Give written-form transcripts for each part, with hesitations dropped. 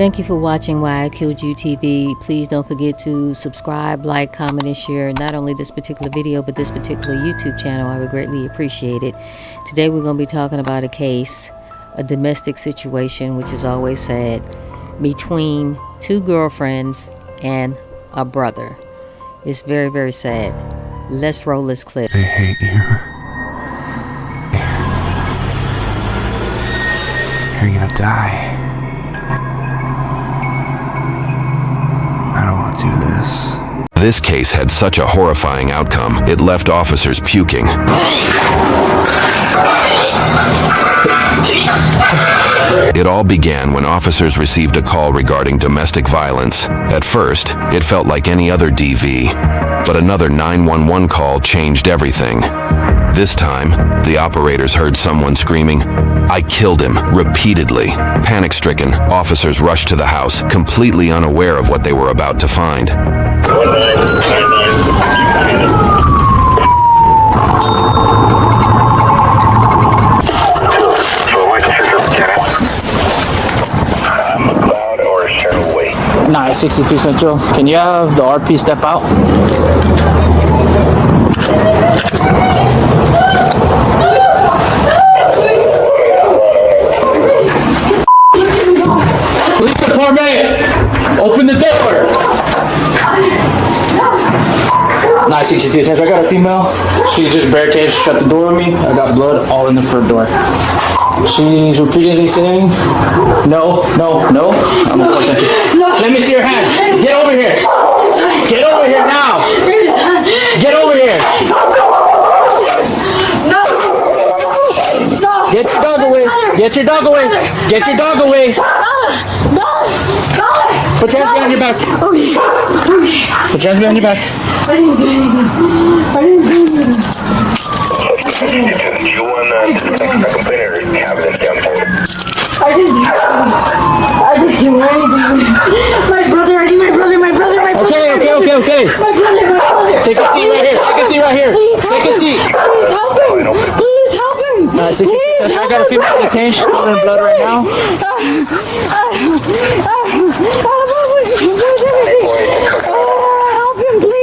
Thank you for watching Why I Killed You TV. Please don't forget to subscribe, like, comment, and share not only this particular video, but this particular YouTube channel. I would greatly appreciate it. Today we're going to be talking about a case, a domestic situation, which is always sad, between two girlfriends and a brother. It's very, very sad. Let's roll this clip. They hate you. You're gonna die. I don't want to do this. This case had such a horrifying outcome, it left officers puking. It all began when officers received a call regarding domestic violence. At first, it felt like any other DV, but another 911 call changed everything. This time, the operators heard someone screaming, "I killed him," repeatedly. Panic-stricken, officers rushed to the house, completely unaware of what they were about to find. Nah, 62 Central. Can you have the RP step out? Police department, open the door. Nah, 62 Central. I got a female. She just barricaded, shut the door on me. I got blood all in the front door. She's repeatedly saying, no, no, no. Let me see your hands. Get over here. Get over here now. Get over here. No. Get your dog away. Get your dog away. Get your dog away. No. Put your hands behind your back. Okay. Put your hands behind your back. I didn't do anything. Do you want to complain or have this downtown? I didn't do anything. My brother. Okay. My brother. Take a seat right here. Please help Take a seat. Please help him. Please help him. I got a female detained. She's covered in blood right now. Help him, please.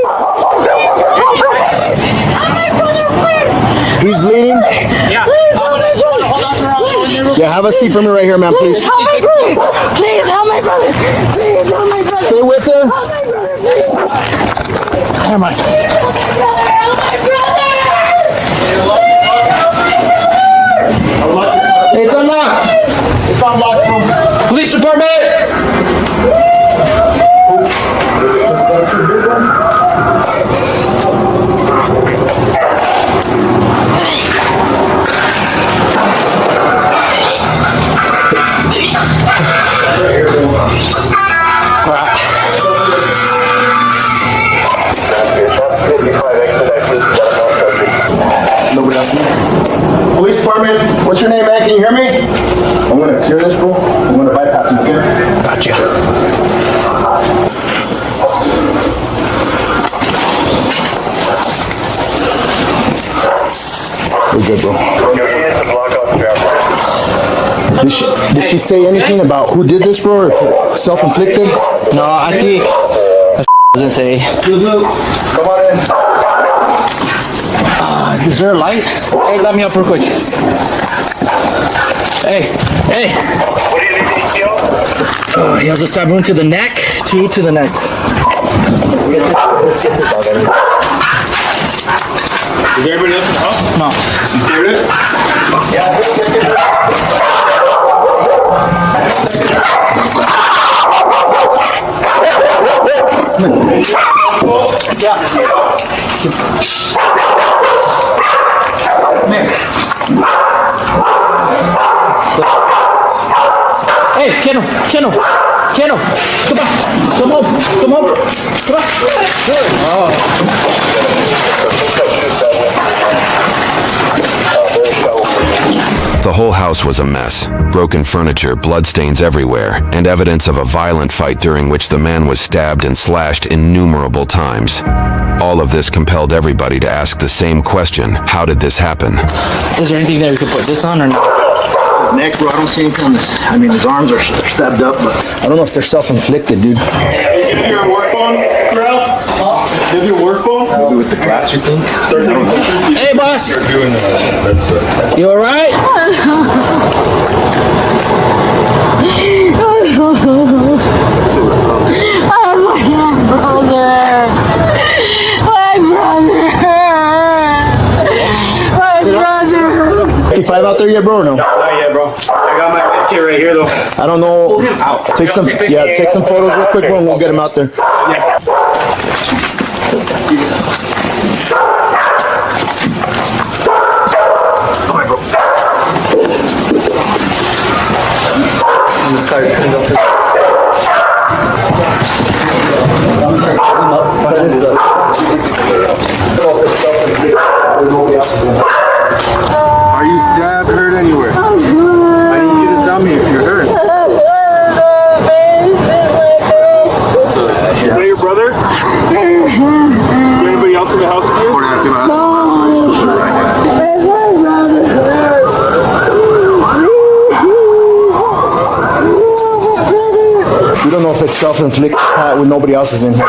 He's bleeding? Yeah. Hold on to her. Yeah, have a seat for me right here, man, please. Help my brother. Please help my brother. Please help my brother. Stay with her. Help my brother, please. Never mind. Help my brother. It's unlocked. It's unlocked. Police department. Nobody else here? Police department, what's your name, man? Can you hear me? I'm gonna clear this, bro. I'm gonna bypass him, okay? Gotcha. We're good, bro. Did she say anything about who did this, bro? Or self-inflicted? No, I think doesn't say. Come on in. Is there a light? Hey, let me up real quick. Hey. What do you need to steal? He has a stab wound to the neck. Two to the neck. Is everybody else in the house? No. You cleared it? Hey, Keno. Come on. Come on. The whole house was a mess. Broken furniture, bloodstains everywhere, and evidence of a violent fight during which the man was stabbed and slashed innumerable times. All of this compelled everybody to ask the same question: how did this happen? Is there anything that we could put this on or not? Neck, bro, I don't see anything on this. I mean, his arms are stabbed up, but I don't know if they're self-inflicted, dude. Give me your work phone, Corral. Give your work phone. Maybe with the glass, you think? Hey, boss. They're doing that. You all right? My 55 out there yet, bro, or no? Not yet, bro. I got my kit right here, though. I don't know. Take some photos real quick, bro, and we'll get him out there. Yeah. Are you stabbed, hurt anywhere? I need you to tell me if you're hurt. Is that your brother? Is there anybody else in the house with you? We don't know if it's self-inflicted when nobody else is in here.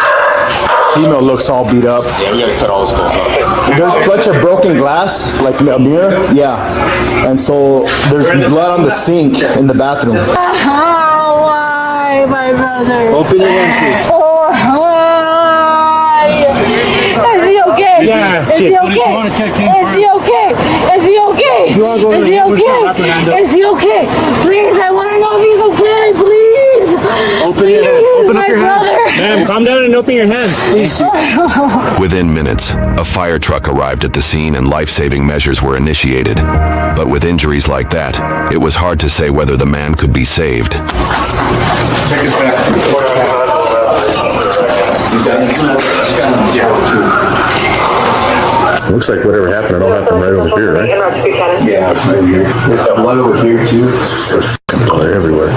Female looks all beat up. Yeah, we gotta cut all this stuff off. There's a bunch of broken glass, like a mirror. Yeah. And so there's blood on the sink in the bathroom. Why, my brother? Open your hand, please. Oh, why? Is he okay? Yeah, Is he shit. okay? You wanna check him Is he okay? Is he okay? You wanna go Is to he the neighbor's shop, okay? Fernando? Is he okay? Please, I want to know if he's okay. Please. Open your hand. Please, Open up my your hand. brother. Ma'am, calm down and open your hands, please. Within minutes, a fire truck arrived at the scene and life-saving measures were initiated. But with injuries like that, it was hard to say whether the man could be saved. Looks like whatever happened, it all happened right over here, right? Yeah, right here. There's that blood over here too. There's blood everywhere.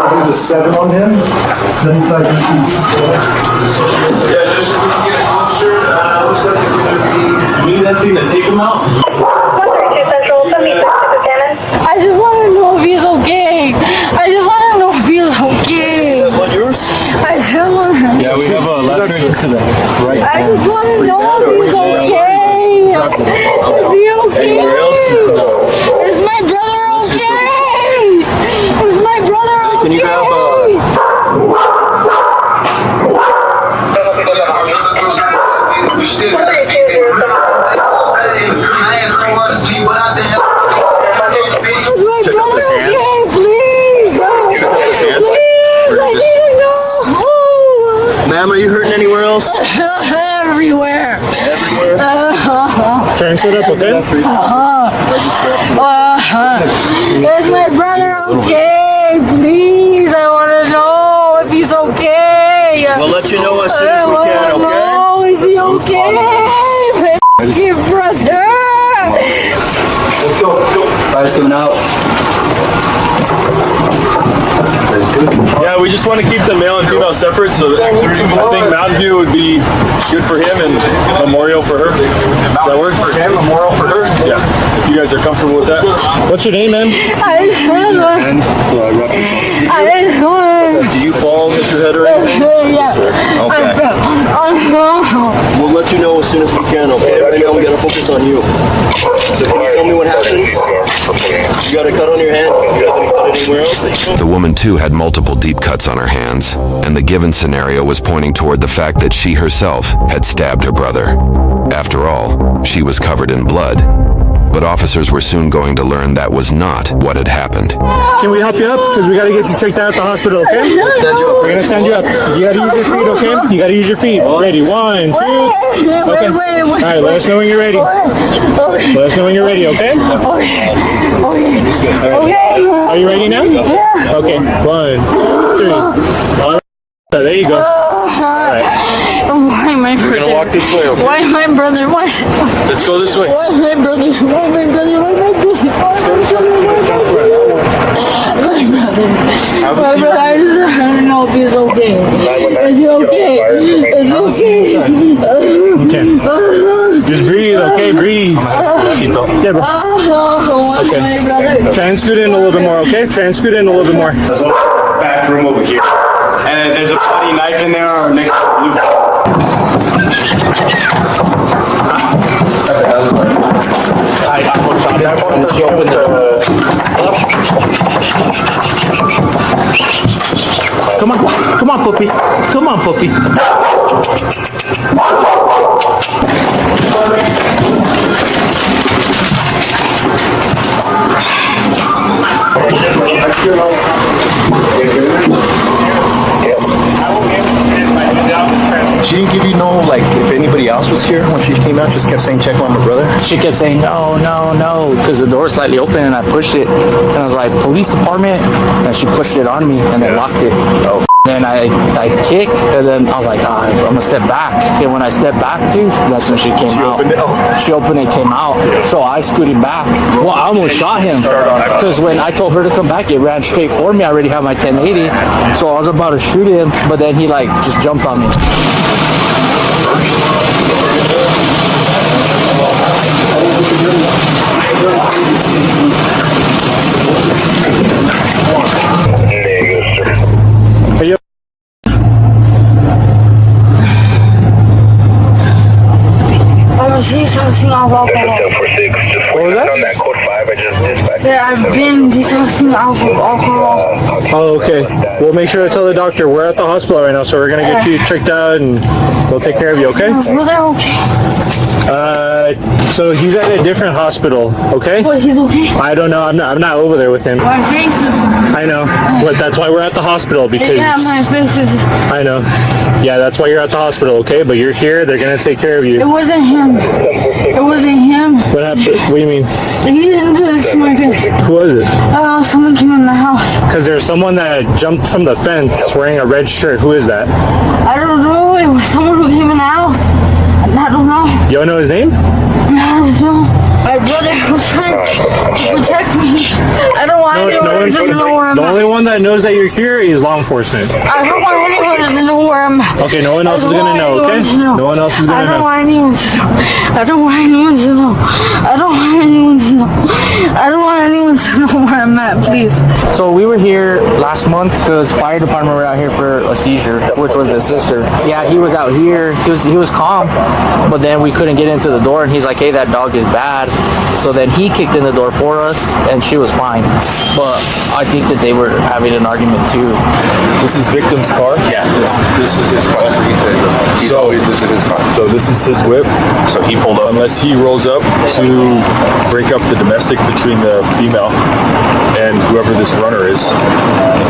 There's a 7 on him. 7 size. Yeah, just so we can get a closer. Looks like it's gonna be. You need that thing to take him out? I just want to know if he's okay. I just want to know if he's okay. Blood yours? I just want to. Yeah, we have a laceration to the right. I just want to know if he's okay. Is he okay? Anywhere else? No. Is my brother okay? Is my brother okay? Can you grab Ma'am, are you hurting anywhere else? Everywhere. Try and sit up, okay? Is my brother okay? Please, I want to know if he's okay. We'll let you know as soon as we can, okay? No, is he okay? Your brother. Let's go. Fire's coming out. Yeah, we just want to keep the male and female separate, so I think Mountain View would be good for him and Memorial for her. Does that work for him? Memorial for her? Yeah. If you guys are comfortable with that. What's your name, ma'am? Do you fall, hit your head or anything? Yeah. Okay. We'll let you know as soon as we can, okay? Right now we gotta focus on you. So can you tell me what happened? You got a cut on your hand? You got any cut anywhere else? The woman too had multiple deep cuts on her hands, and the given scenario was pointing toward the fact that she herself had stabbed her brother. After all, she was covered in blood. But officers were soon going to learn that was not what had happened. Can we help you up? Because we got to get you checked out at the hospital, okay? We're going to stand you up. You got to use your feet, okay? You got to use your feet. Ready? 1, 2. Okay. All right, let us know when you're ready. Let us know when you're ready, okay? Are you ready now? Yeah. Okay. 1, 2, 3. All right. There you go. All right. Oh my my brother? We're gonna walk this way, okay? Why my brother? Why? Let's go this way. Why my brother? Why my brother? Why my brother? My brother, I don't know if he's okay. Is he okay? Is he okay? Okay. Just breathe, okay? Breathe. Yeah, bro. Okay. Try and scoot in a little bit more, okay? Try and scoot in a little bit more. Back room over here. And there's a bloody knife in there or next to the loop. She opened the Come on, puppy. Come on, puppy. She didn't give you no, like, if anybody else was here when she came out, just kept saying, check on my brother? She kept saying, no, because the door was slightly open and I pushed it. And I was like, police department? And she pushed it on me and then locked it. Oh. Then I kicked, and then I was like, I'm gonna step back. And when I stepped back too, that's when she came out. She opened it, came out. So I scooted back. Well, I almost shot him because when I told her to come back, it ran straight for me. I already had my 1080, so I was about to shoot him, but then he like just jumped on me. Detoxing off alcohol. What was that? On that code 5 I just dispatched. Yeah, I've been detoxing off of alcohol. Oh, okay. We'll make sure to tell the doctor we're at the hospital right now, so we're gonna get you checked out and we'll take care of you, okay? Well, they're okay. So he's at a different hospital, okay? But he's okay. I don't know. I'm not over there with him. My face is. I know, but that's why we're at the hospital because. Yeah, my face is. I know. Yeah, that's why you're at the hospital, okay? But you're here. They're gonna take care of you. It wasn't him. It wasn't him. What happened? What do you mean? He didn't do this to my face. Who was it? Someone came in the house. Because there's someone that jumped from the fence wearing a red shirt. Who is that? I don't know. It was someone who came in the house. I don't know. You don't know his name? I don't know. My brother was trying to protect me. I don't want anyone to know where I'm The at. only one that knows that you're here is law enforcement. I don't want anyone to know where I'm at. Okay, no one else is gonna know, okay? No one else is gonna know. I don't want anyone to know. I don't want anyone to know. I don't want anyone to know. I don't want anyone to know where I'm at, please. So we were here last month because fire department were out here for a seizure, which was the sister. Yeah, he was out here. He was calm, but then we couldn't get into the door, and he's like, "Hey, that dog is bad." So then he kicked in the door for us, and she was fine. But I think that they were having an argument too. This is victim's car? Yeah, this is his car. He said this is his car. So this is his whip. So he pulled up. Unless he rolls up to break up the domestic between the female and whoever this runner is,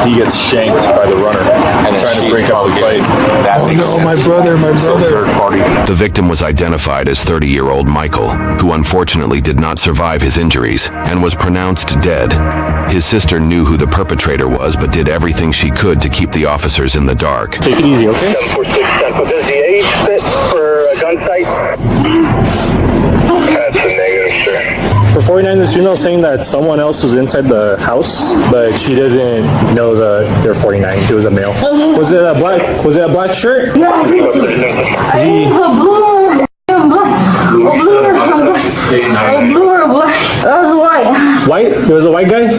he gets shanked by the runner trying to break up the fight. That makes sense. my brother. So third party. The victim was identified as 30-year-old Michael, who unfortunately did not survive his injuries and was pronounced dead. His sister knew who the perpetrator was, but did everything she could to keep the officers in the dark. Take it easy, okay? 746 Does the age fit for a gun sight? That's a negative, sir. For 49, this female saying that someone else was inside the house, but she doesn't know they're 49. It was a male. Was it a black shirt? Yeah, blue or black? That was white. White? It was a white guy?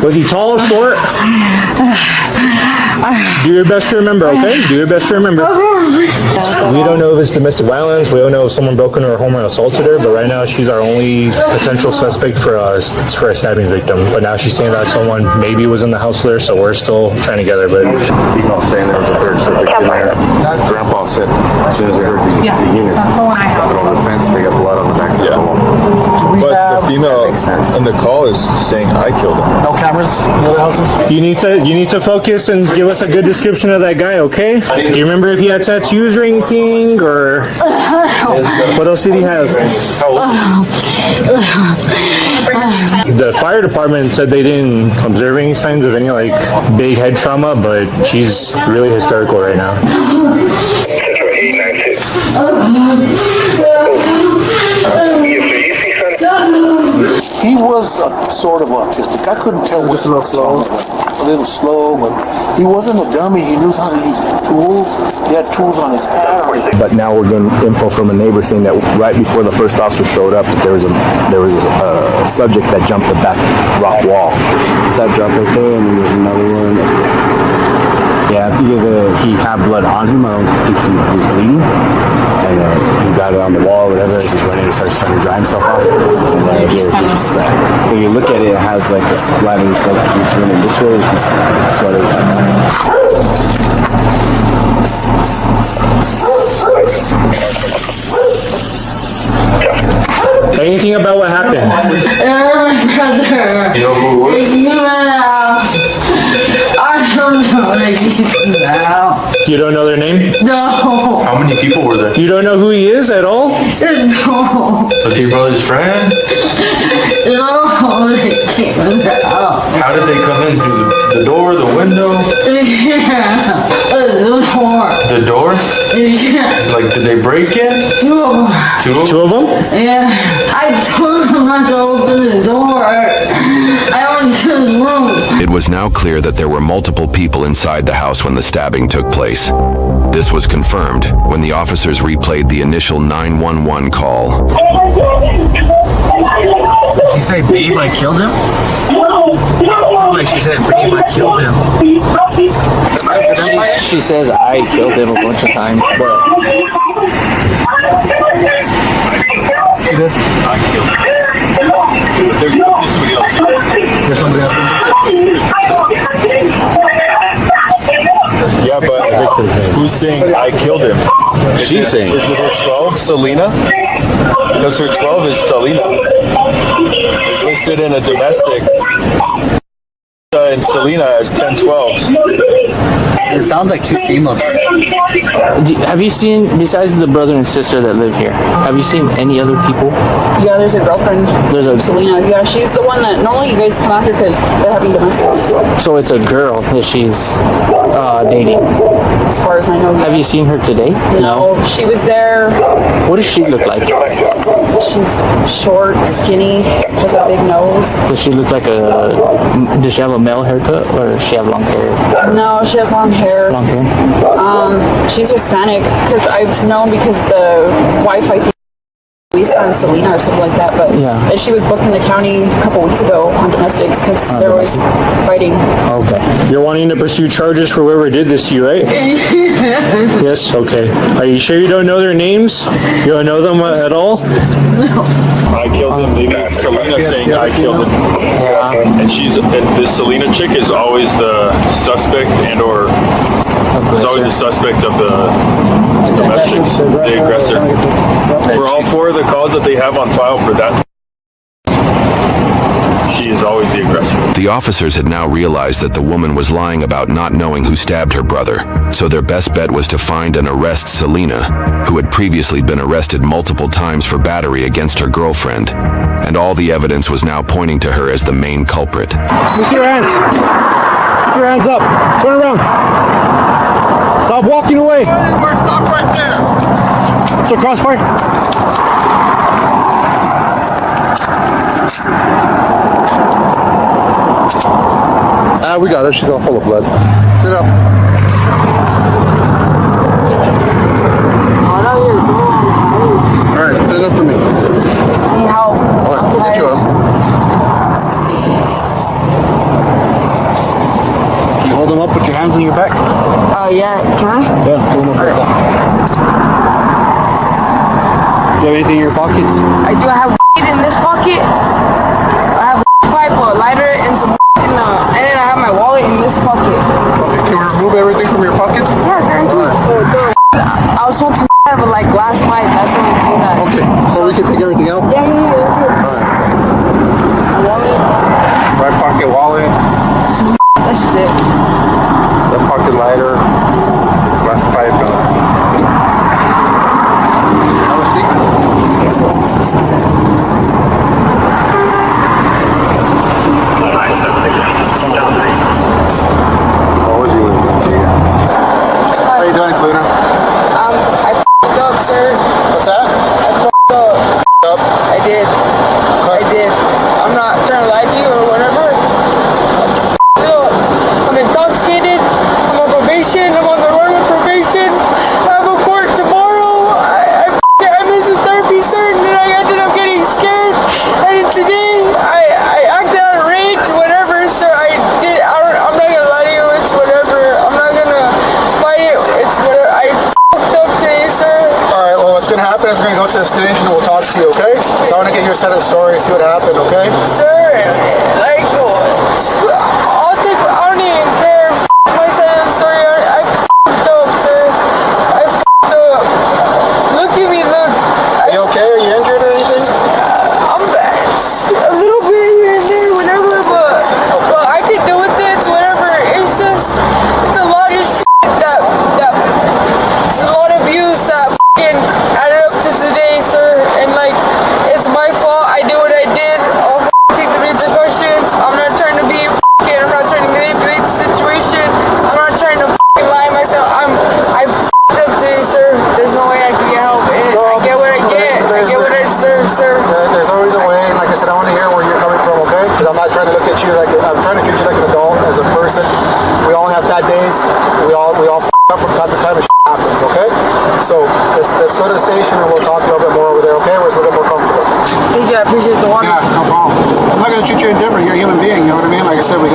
Was he tall, short? Do your best to remember, okay? Do your best to remember. We don't know if it's domestic violence. We don't know if someone broke into her home and assaulted her, but right now she's our only potential suspect for a stabbing victim. But now she's saying that someone maybe was in the house there, so we're still trying to get her. But Female saying there was a third subject in there. Grandpa said as soon as they heard the units jumping over the fence, they got blood on the backside of the wall. But the female in the call is saying I killed him. No cameras in the other houses? You need to focus and give us a good description of that guy, okay? Do you remember if he had tattoos or anything, or what else did he have? The fire department said they didn't observe any signs of any like big head trauma, but she's really hysterical right now. Central 896 He was sort of autistic. I couldn't tell. Just a little slow. A little slow, but he wasn't a dummy. He knew how to use tools. He had tools on his pad. But now we're getting info from a neighbor saying that right before the first officer showed up, that there was a subject that jumped the back rock wall. That dropped right there, and then there's another one. Yeah, I think he had blood on him. I don't think he was bleeding. And he got it on the wall or whatever as he's running. He starts trying to dry himself off. And then here, he just, when you look at it, it has like a splatter. It's like he's running this way. His sweater's Say anything about what happened. My brother. You know who it was? He ran out. I don't know. Now. You don't know their name? No. How many people were there? You don't know who he is at all? No. Was he your brother's friend? No. They came out. How did they come in? Through the door, the window? Yeah. The door. The door? Yeah. Like, did they break in? Two of them? Yeah. I told him not to open the door. I went to his room. It was now clear that there were multiple people inside the house when the stabbing took place. This was confirmed when the officers replayed the initial 911 call. Did she say, babe, I killed him? Like she said, babe, I killed him. She says, I killed him a bunch of times, but... She did? I killed him. There's somebody else. Yeah, but who's saying I killed him? She's saying. Is it her 12, Selena? Because her 12 is Selena. It's listed in a domestic. And Selena as 10-12s. It sounds like two females. Have you seen, besides the brother and sister that live here, have you seen any other people? Yeah, there's a girlfriend. There's a Selena. Yeah, she's the one that normally you guys come out here because they're having domestics. So it's a girl that she's dating. As far as I know. Have you seen her today? No, she was there. What does she look like? She's short, skinny, has a big nose. Does she look like does she have a male haircut or does she have long hair? No, she has long hair. Long hair? She's Hispanic because I've known because the wife, I think, Lisa and Selena or something like that, but yeah. She was booked in the county a couple weeks ago on domestics because there was fighting. Okay. You're wanting to pursue charges for whoever did this to you, right? Yes? Okay. Are you sure you don't know their names? You don't know them at all? No. I killed him. Maybe it's Selena saying I killed him. Yeah. And this Selena chick is always the suspect or is always the suspect of the domestics, the aggressor. For all four of the calls that they have on file for that, she is always the aggressor. The officers had now realized that the woman was lying about not knowing who stabbed her brother, so their best bet was to find and arrest Selena, who had previously been arrested multiple times for battery against her girlfriend, and all the evidence was now pointing to her as the main culprit. Let me see your hands. Keep your hands up. Turn around. Stop walking away. Stop right there. So crossfire. We got her. She's all full of blood. Sit up. All right, sit up for me. Need help. All right, we'll get you up. Can you hold them up with your hands on your back? Yeah, can I? Yeah, hold them up like that. Do you have anything in your pockets? I do have in this pocket. I have a pipe, a lighter, and some and then I have my wallet in this pocket. Can you remove everything from your pockets? Yeah, guaranteed. I was smoking out of a glass pipe. That's the only thing that. Okay, so we can take everything out? Yeah. All right. My wallet. Right pocket wallet. That's just it. Left pocket lighter. Left pipe. Have a seat. see what happened, okay? Sir, like, I don't even care. My side of the story. I f***ed up, sir. I f***ed up. Look at me, look. Are you okay? Are you injured or anything? I'm bad. A little bit here and there, whatever, but I can deal with it, whatever. It's just, it's a lot of shit that it's a lot of abuse that f***ing added up to today, sir. And like, it's my fault. I did what I did. I'll f***ing take the repercussions. I'm not trying to be f***ing, I'm not trying to manipulate the situation. I'm not trying to f***ing lie to myself. I f***ed up today, sir. There's no way I can get help. I get what I get. I get what I deserve, sir. There's always a way, and like I said, I want to hear where you're coming from, okay? Because I'm not trying to look at you like, I'm trying to treat you like an adult, as a person. We all have bad days. We all f*** up from time to time, and shit happens, okay? So let's go to the station and we'll talk a little bit more over there, okay? Where it's a little bit more comfortable. Thank you. I appreciate the one. Yeah, no problem. I'm not gonna treat you indifferent. You're a human being, you know what I mean? Like I said, I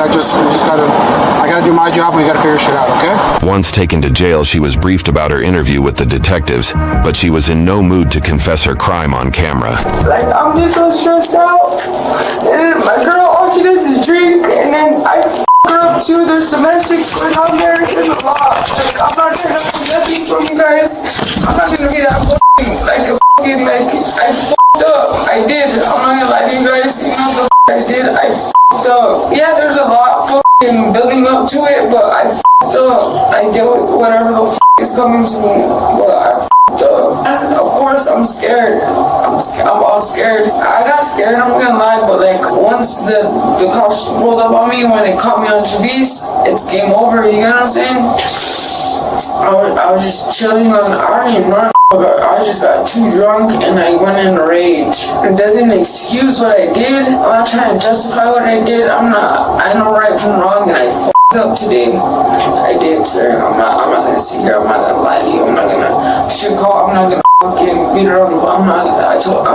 gotta do my job and we gotta figure shit out, okay? Once taken to jail, she was briefed about her interview with the detectives, but she was in no mood to confess her crime on camera. Like, I'm just so stressed out. And my girl, all she does is drink, and then I f*** her up too. There's domestics going on there. There's a lot. Like, I'm not trying to do nothing from you guys. I'm not gonna be that f***ing, like a f***ing, like, I f***ed up. I did. I'm not gonna lie to you guys. You know what the f*** I did? I f***ed up. Yeah, there's a lot f***ing building up to it, but I f***ed up. I deal with whatever the f*** is coming to me, but I f***ed up. And of course, I'm scared. I'm all scared. I got scared, I'm not gonna lie, but like, once the cops rolled up on me, when they caught me on Travis, it's game over, you know what I'm saying? I was just chilling on, I don't even know, I just got too drunk and I went in a rage. It doesn't excuse what I did. I'm not trying to justify what I did. I know right from wrong, and I f***ed up today. I did, sir. I'm not gonna sit here, I'm not gonna lie to you, I'm not gonna sugarcoat, I'm not gonna fucking beat around the bush. I'm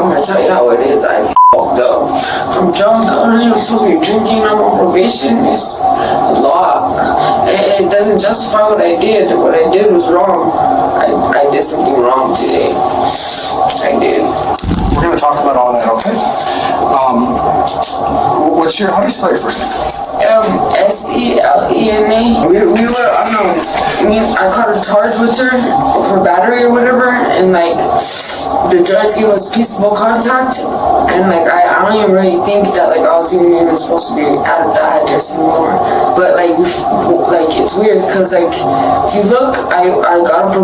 gonna tell you how it is. I f***ed up. From drunk, I don't even supposed to be drinking, I'm on probation. It's a lot. It doesn't justify what I did. What I did was wrong. I did something wrong today. I did. We're gonna talk about all that, okay? How do you spell your first name? Selena. We were, I caught a charge with her for battery or whatever, and like, the judge gave us peaceable contact, and like, I don't even really think that like I was even supposed to be out of that address anymore. But like it's weird, because like, if you look, I got a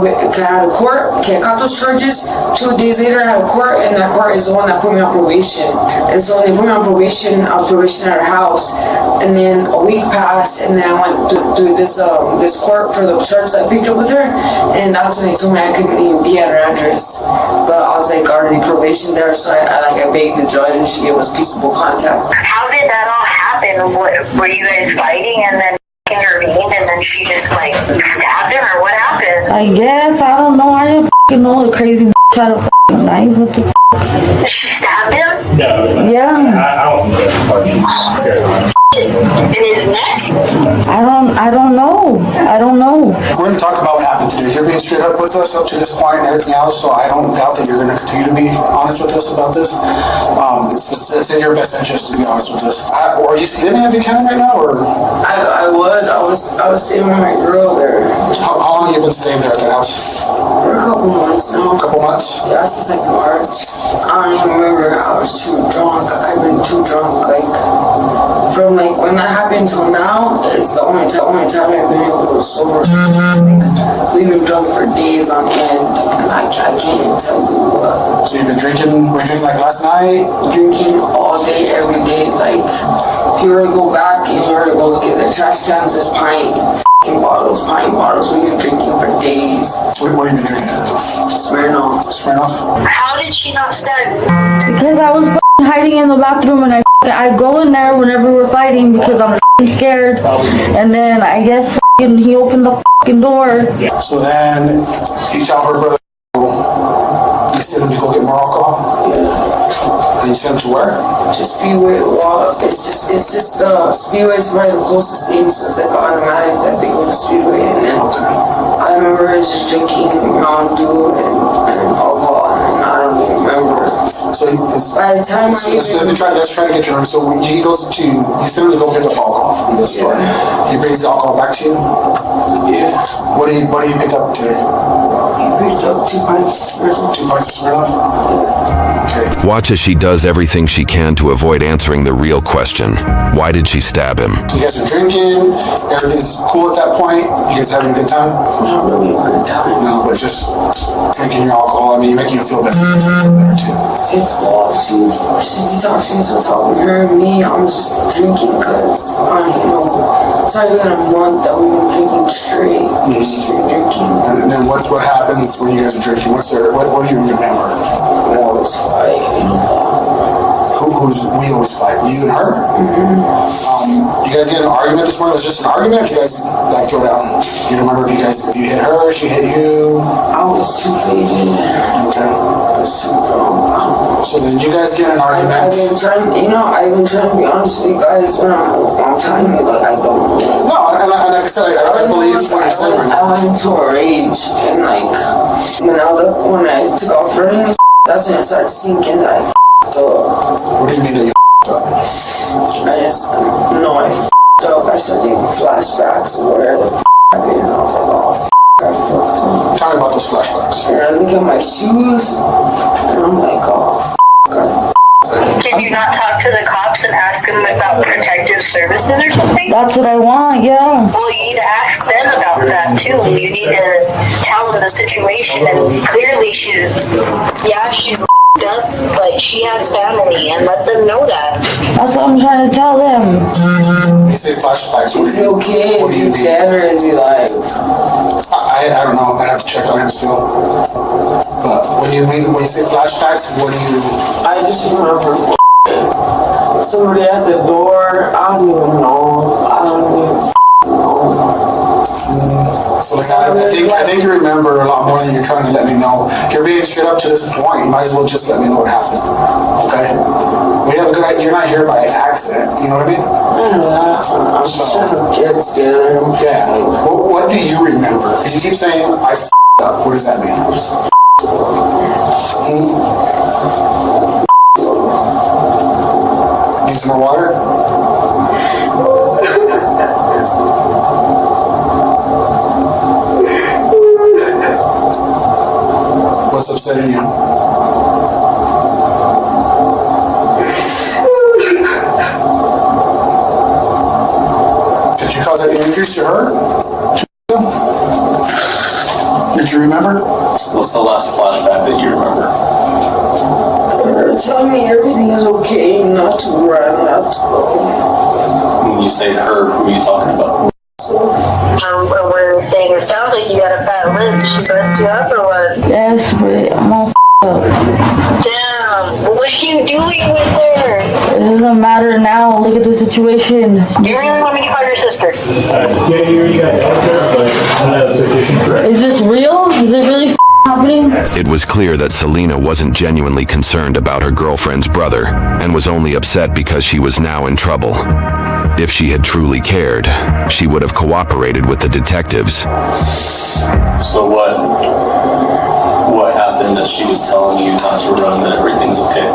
court, I caught those charges. 2 days later I had a court, and that court is the one that put me on probation. And so they put me on probation at her house, and then a week passed, and then I went through this court for the charge that I picked up with her, and that's when they told me I couldn't even be at her address. But I was like already probation there, so I begged the judge, and she gave us peaceable contact. How did that all happen? Were you guys fighting and then intervened, and then she just like stabbed him, or what happened? I guess, I don't know. I didn't f***ing know the crazy had a f***ing knife. What the f***? She stabbed him? No. Yeah. I don't know. In his neck? I don't know. We're gonna talk about what happened today. You're being straight up with us up to this point and everything else, so I don't doubt that you're gonna continue to be honest with us about this. It's in your best interest to be honest with us. Are you living in Buchanan right now, or? I was staying with my girl there. How long have you been staying there at that house? For a couple months now. A couple months? Yeah, since like March. I don't even remember. I was too drunk. I've been too drunk. Like, from like when that happened till now, it's the only time I've been able to go sober. Like, we've been drunk for days on end, and I can't tell you what. So you've been drinking? Were you drinking like last night? Drinking all day, every day. Like, if you were to go back and you were to go look at the trash cans, there's pint bottles. We've been drinking for days. What have you been drinking? Smirnoff. How did she not stab you? Because I was hiding in the bathroom, and I go in there whenever we're fighting because I'm scared. And then I guess he opened the door. So then you tell her brother you sent him to go get more alcohol? Yeah. And you sent him to where? To Speedway. Well, it's just Speedway is probably the closest thing, so it's like automatic that they go to Speedway. And then I remember just drinking Mountain Dew and alcohol, and I don't even remember. So it's, by the time let's try to get your number. So when he goes to, you send him to go pick up alcohol from the store. He brings the alcohol back to you? Yeah. What do you pick up today? He picked up 2 pints. 2 pints of Smirnoff? Okay. Watch as she does everything she can to avoid answering the real question. Why did she stab him? You guys are drinking, everything's cool at that point, you guys having a good time? Not really a good time. No, but just drinking your alcohol, I mean, making you feel better too. It's off. She's detoxing on top of her and me. I'm just drinking because, it's not even a month that we've been drinking straight. Just straight drinking. And then what happens when you guys are drinking? What do you remember? We always fight. We always fight? You and her? You guys get in an argument this morning? Was it just an argument? Or did you guys like throw down? Do you remember if you hit her, she hit you? I was too faded. Okay. I was too drunk. So then you guys get in an argument? I've been trying to be honest with you guys when I'm telling you, like, I don't know. No, and like I said, I believe what you're saying right now. I went into a rage, and like, when I took off running, that's when I started sinking that I f***ed up. What do you mean that you f***ed up? I just know I f***ed up. I started getting flashbacks of where the f*** I've been, and I was like, oh f***, I fucked up. Tell me about those flashbacks. And I look at my shoes, and I'm like, oh f***, I Did you not talk to the cops and ask them about protective services or something? That's what I want, yeah. Well, you need to ask them about that too. You need to tell them the situation, and clearly she's up, but she has family, and let them know that. That's what I'm trying to tell them. You say flashbacks. Is he okay? What do you Is he mean? dead or is he like? I don't know. I have to check on him still. But when you say flashbacks, what do you? I just remember somebody at the door. I don't even know. So I think you remember a lot more than you're trying to let me know. You're being straight up to this point. You might as well just let me know what happened. Okay? We have a good idea. You're not here by accident. You know what I mean? I know that. I'm just trying to get together. Yeah. What do you remember? Because you keep saying I f***ed up. What does that mean? Need some more water? What's upsetting you? Did you cause any injuries to her? Did you remember? What's the last flashback that you remember? They're telling me everything is okay, not to run, not to go. When you say her, who are you talking about? We're saying it sounds like you got a bad lip. Did she bust you up or what? Yes, but I'm all up. Damn, what are you doing with her? It doesn't matter now. Look at the situation. Do you really want me to call your sister? Is this real? Is it really happening? It was clear that Selena wasn't genuinely concerned about her girlfriend's brother and was only upset because she was now in trouble. If she had truly cared, she would have cooperated with the detectives. So what happened that she was telling you not to run, that everything's okay?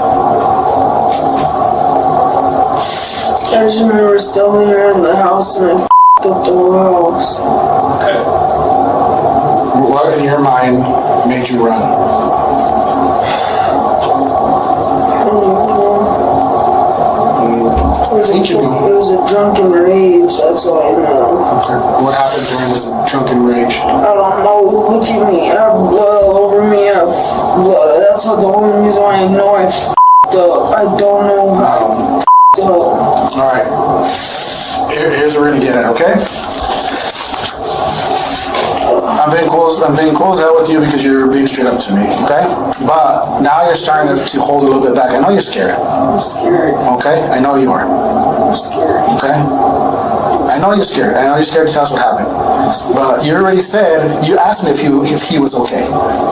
I just remember still here in the house and I f***ed up the whole house. Okay. What in your mind made you run? I don't even know. It was a drunken rage, that's all I know. Okay. What happened during this drunken rage? I don't know. Look at me. I have blood all over me. I have blood. That's the only reason why I know I f***ed up. I don't know how I f***ed up. Alright. Here's where we're gonna get it, okay? I'm being cool as hell with you because you're being straight up to me, okay? But now you're starting to hold a little bit back. I know you're scared. I'm scared. Okay? I know you are. I'm scared. Okay? I know you're scared. I know you're scared to tell us what happened. But you already said, you asked me if he was okay.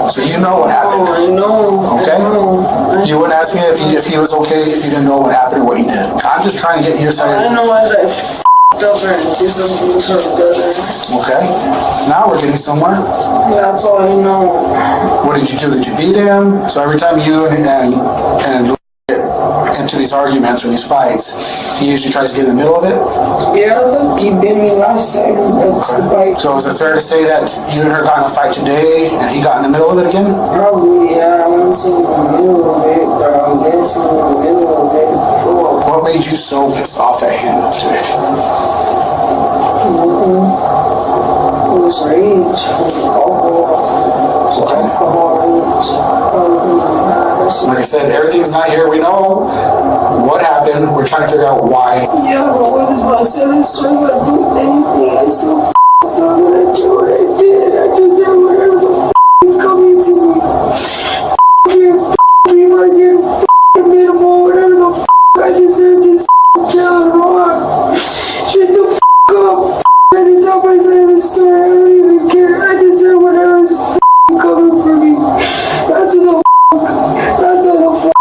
So you know what happened. Oh, I know. Okay? I know. You wouldn't ask me if he was okay if you didn't know what happened or what you did. I'm just trying to get your side. I know as I f***ed up and did something to her brother. Okay. Now we're getting somewhere. Yeah, that's all I know. What did you do? Did you beat him? So every time you and Lou get into these arguments or these fights, he usually tries to get in the middle of it? Yeah, he bit me last time. That's the bite. So is it fair to say that you and her got in a fight today and he got in the middle of it again? Probably, yeah. I wasn't in the middle of it, but I guess in the middle of it before. What made you so pissed off at him today? It was rage. Alcohol rage. Like I said, everything's not here. We know what happened. We're trying to figure out why. Yeah, but what is my sentence? I'm not doing anything. I so f***ed up and I did what I did. I deserve whatever the f*** is coming to me. I get f***ing minimal, whatever the f*** I deserve this jail and rock. Shut the f*** up. Any time I say the story, I don't even care. I deserve whatever is f***ing coming for me. That's what the f***. That's what the f***.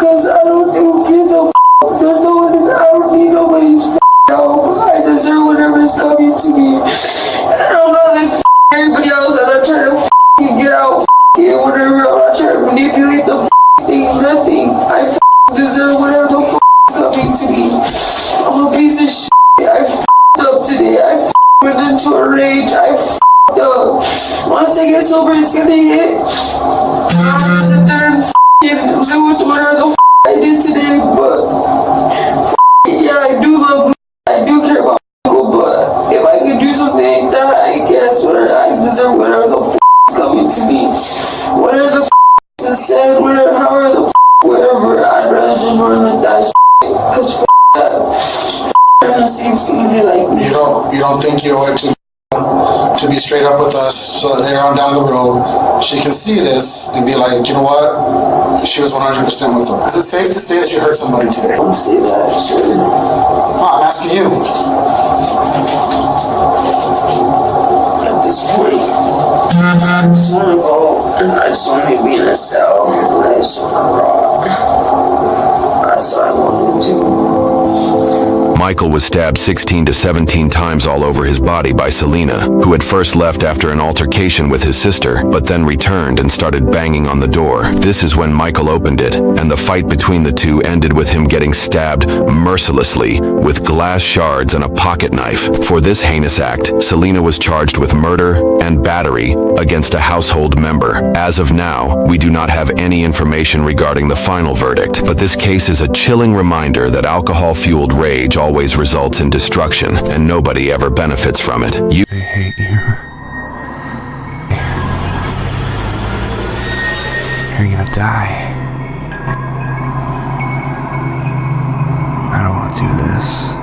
Cause I don't do kids of f***. There's no one, I don't need nobody's f***ing help. I deserve whatever is coming to me. And I'm not like f***ing everybody else. I'm not trying to f***ing get out f***ing whatever. I'm not trying to manipulate the f***ing thing. Nothing. I f***ing deserve whatever the f*** is coming to me. I'm a piece of shit. I f***ed up today. I f***ed went into a rage. I f***ed up. Once I get sober, it's gonna hit. I'm gonna sit there and f***ing do with whatever the f*** I did today, but yeah, I do love him. I do care about people, but if I could do something like that, I guess whatever, I deserve whatever the f*** is coming to me. Whatever the f*** is said, whatever, however the f***, whatever, I'd rather just run with that shit, cause f*** that. I'm gonna see somebody like me. You don't think you owe it to be straight up with us so that later on down the road she can see this and be like, you know what? She was 100% with us. Is it safe to say that you hurt somebody today? I'll say that, sure. I'm asking you. At this point, I just wanna go and I just wanna be in a cell and I just wanna rock. That's what I wanna do. Michael was stabbed 16 to 17 times all over his body by Selena, who had first left after an altercation with his sister, but then returned and started banging on the door. This is when Michael opened it, and the fight between the two ended with him getting stabbed mercilessly with glass shards and a pocket knife. For this heinous act, Selena was charged with murder and battery against a household member. As of now, we do not have any information regarding the final verdict, but this case is a chilling reminder that alcohol-fueled rage always results in destruction, and nobody ever benefits from it. I hate you. You're gonna die. I don't want to do this.